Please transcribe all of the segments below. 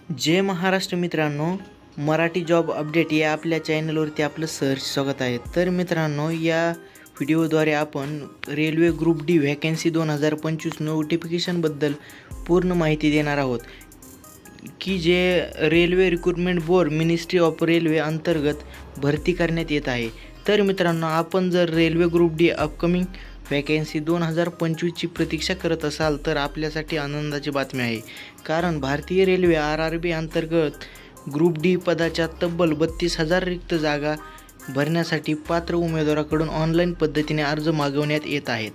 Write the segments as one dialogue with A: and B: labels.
A: जय महाराष्ट्र मित्रांनो, Marathi job update या आपल्या चॅनलवरती आपलं सहर्ष स्वागत आहे। तर मित्रांनो, या व्हिडिओद्वारे आपण रेल्वे ग्रुप डी व्हॅकन्सी 2025 नोटिफिकेशनबद्दल पूर्ण माहिती देणार आहोत की जे railway recruitment board ministry of railway अंतर्गत भरती करण्यात येत आहे। तर मित्रांनो, आपण जर railway group D upcoming vacancy 2025ची प्रतीक्षा करत असाल तर आपल्यासाठी आनंदाची बातमी आहे, कारण भारतीय रेल्वे RRB अंतर्गत ग्रुप डी पदाच्या तब्बल 32,000 रिक्त जागा भरण्यासाठी पात्र उमेदवाराकडून ऑनलाईन पद्धतीने अर्ज मागवण्यात येत आहेत।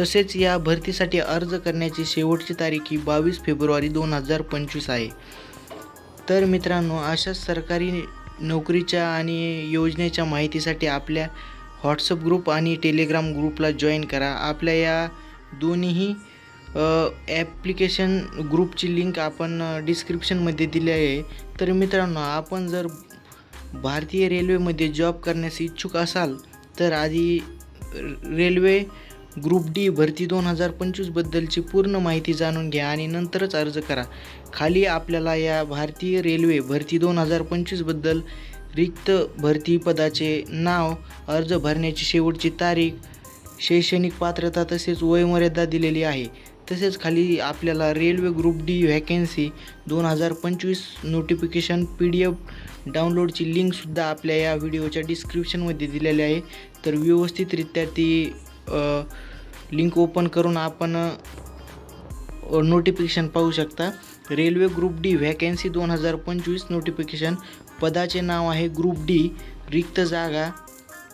A: तसेच या भरतीसाठी अर्ज करण्याची शेवटची तारीख ही 22 फेब्रुवारी 2025 आहे। तर मित्रांनो, अशाच सरकारी नोकरीच्या आणि योजनेच्या माहितीसाठी आपल्या व्हॉट्सअप ग्रुप आणि टेलिग्राम ग्रुपला जॉईन करा। आपल्या या दोन्ही ॲप्लिकेशन ग्रुपची लिंक आपण डिस्क्रिप्शनमध्ये दिली आहे। तर मित्रांनो, आपण जर भारतीय रेल्वेमध्ये जॉब करण्यास इच्छुक असाल तर आधी रेल्वे ग्रुप डी भरती 2025 बद्दलची पूर्ण माहिती जाणून घ्या आणि नंतरच अर्ज करा। खाली आपल्याला या भारतीय रेल्वे भरती 2025 बद्दल रिक्त भरती पदाचे नाव, अर्ज भरण्याची शेवटची तारीख, शैक्षणिक पात्रता तसेच वयोमर्यादा दिलेली आहे। तसेच खाली आपल्याला railway group D vacancy 2025 notification PDF डाउनलोडची लिंकसुद्धा आपल्या या व्हिडिओच्या डिस्क्रिप्शनमध्ये दिलेली आहे। तर व्यवस्थितरित्या ती लिंक ओपन करून आपण नोटिफिकेशन पाहू शकता। Railway group D vacancy 2025 notification, पदाचे नाव आहे ग्रुप डी, रिक्त जागा,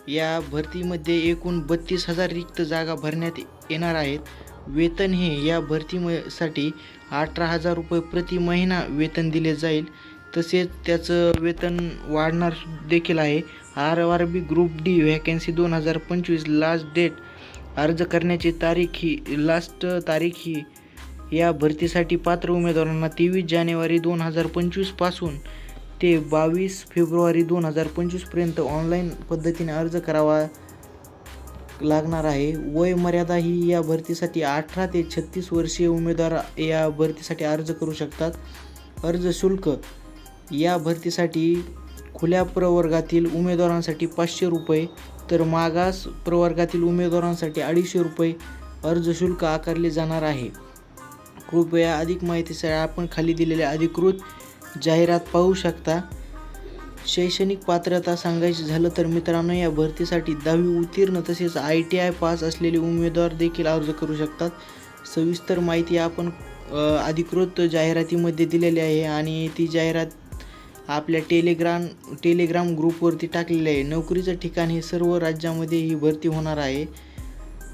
A: या भरतीमध्ये एकूण 32,000 रिक्त जागा भरण्यात येणार आहेत। वेतन हे या भरतीसाठी 18,000 रुपये प्रति महिना वेतन दिले जाईल। तसेच त्याचं वेतन वाढणार देखील आहे। RRB group D vacancy 2025 last date, अर्ज करण्याची लास्ट तारीख ही या भरतीसाठी पात्र उमेदवारांना 23 जानेवारी 2025 पासून ते 22 फेब्रुवारी 2025 पर्यंत ऑनलाईन पद्धतीने अर्ज करावा लागणार आहे। वय मर्यादा ही या भरतीसाठी 18 ते 36 वर्षीय उमेदवार या भरतीसाठी अर्ज करू शकतात। अर्ज शुल्क, या भरतीसाठी खुल्या प्रवर्गातील उमेदवारांसाठी 500 रुपये तर मागास प्रवर्गातील उमेदवारांसाठी 250 रुपये अर्ज शुल्क आकारले जाणार आहे। कृपया अधिक माहितीसाठी आपण खाली दिलेल्या अधिकृत जाहिरात पाहू शकता। शैक्षणिक पात्रता सांगायची झालं तर मित्रांनो, या भरतीसाठी 10वी उत्तीर्ण तसेच ITI पास असलेले उमेदवार देखील अर्ज करू शकतात। सविस्तर माहिती आपण अधिकृत जाहिरातीमध्ये दिलेली आहे आणि ती जाहिरात आपल्या टेलिग्राम ग्रुपवरती टाकलेली आहे। नोकरीचं ठिकाण हे सर्व राज्यामध्ये ही भरती होणार आहे।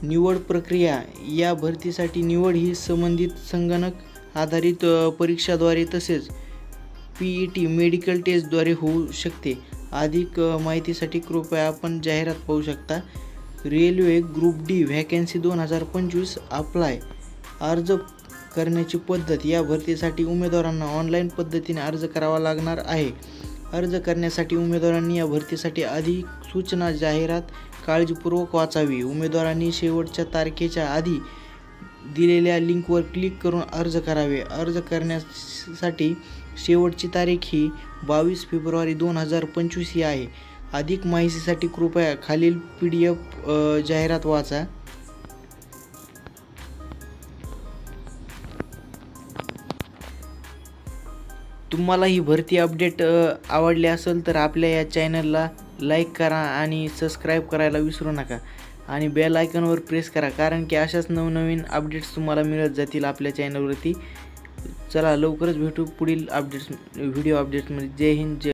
A: निवड प्रक्रिया, या भरतीसाठी निवड ही संबंधित संगणक आधारित परीक्षाद्वारे तसेच PET मेडिकल टेस्टद्वारे होऊ शकते। अधिक माहितीसाठी कृपया आपण जाहिरात पाहू शकता। Railway group D vacancy 2025 apply, अर्ज करण्याची पद्धत, या भरतीसाठी उमेदवारांना ऑनलाईन पद्धतीने अर्ज करावा लागणार आहे। अर्ज करण्यासाठी उमेदवारांनी या भरतीसाठी अधिक सूचना जाहिरात काळजीपूर्वक वाचावी। उमेदवारांनी शेवटच्या तारखेच्या आधी दिलेल्या लिंकवर क्लिक करून अर्ज करावे। अर्ज करण्यासाठी शेवटची तारीख ही 22 फेब्रुवारी 2025 ही आहे। अधिक माहितीसाठी कृपया खालील PDF जाहिरात वाचा। तुम्हाला ही भरती अपडेट आवडली असेल तर आपल्या या चॅनलला लाईक करा आणि सबस्क्राईब करायला विसरू नका आणि बेल आयकॉनवर प्रेस करा, कारण की अशाच नवनवीन अपडेट्स तुम्हाला मिळत जातील आपल्या चॅनलवरती। चला, लवकरच भेटू पुढील व्हिडिओ अपडेट्समध्ये। जय हिंद, जय